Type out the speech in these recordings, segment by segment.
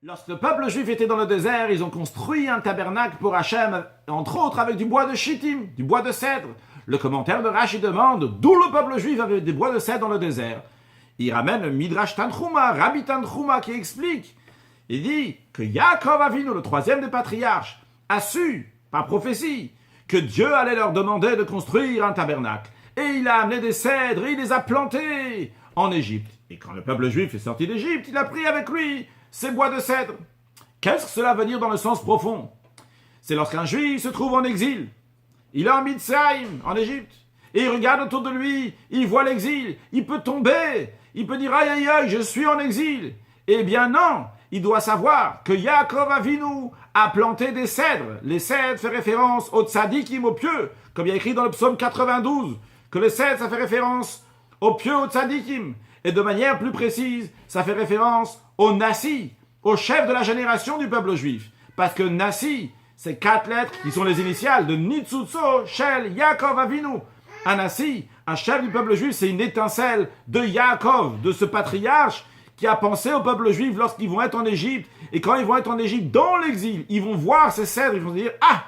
Lorsque le peuple juif était dans le désert, ils ont construit un tabernacle pour Hachem, entre autres avec du bois de shittim, du bois de cèdre. Le commentaire de Rashi demande d'où le peuple juif avait des bois de cèdre dans le désert. Il ramène le Midrash Tanchuma, Rabbi Tanchuma, qui explique. Il dit que Yaakov Avinu, le troisième des patriarches, a su, par prophétie, que Dieu allait leur demander de construire un tabernacle. Et il a amené des cèdres et il les a plantés en Égypte. Et quand le peuple juif est sorti d'Égypte, il a pris avec lui ces bois de cèdre. Qu'est-ce que cela veut dire dans le sens profond? C'est lorsqu'un juif se trouve en exil. Il est en Mitzrayim, en Égypte. Et il regarde autour de lui, il voit l'exil. Il peut tomber. Il peut dire, aïe, aïe, aïe, je suis en exil. Eh bien non, il doit savoir que Yaakov Avinu a planté des cèdres. Les cèdres font référence aux tzadikim, aux pieux, comme il y a écrit dans le psaume 92, que les cèdres, ça fait référence aux pieux, aux tzadikim. Et de manière plus précise, ça fait référence au Nassi, au chef de la génération du peuple juif. Parce que Nassi, c'est 4 lettres qui sont les initiales de Nitzutzo Shel Yaakov Avinu. Un Nassi, un chef du peuple juif, c'est une étincelle de Yaakov, de ce patriarche qui a pensé au peuple juif lorsqu'ils vont être en Égypte. Et quand ils vont être en Égypte, dans l'exil, ils vont voir ces cèdres, ils vont dire, ah,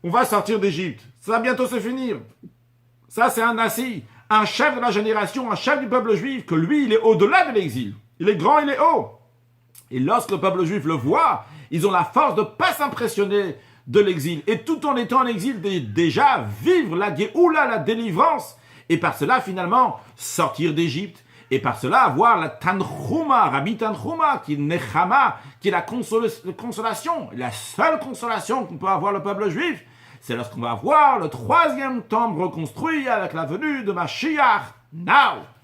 on va sortir d'Égypte, ça va bientôt se finir. Ça, c'est un Nassi, un chef de la génération, un chef du peuple juif, que lui, il est au-delà de l'exil. Il est grand, il est haut. Et lorsque le peuple juif le voit, ils ont la force de ne pas s'impressionner de l'exil. Et tout en étant en exil, déjà vivre la Géoula, la délivrance. Et par cela, finalement, sortir d'Égypte. Et par cela, avoir la Tanchuma, Rabbi Tanchuma, qui est Nechama, qui est la consolation. La seule consolation qu'on peut avoir le peuple juif, c'est lorsqu'on va voir le 3e temple reconstruit avec la venue de Mashiach. Now!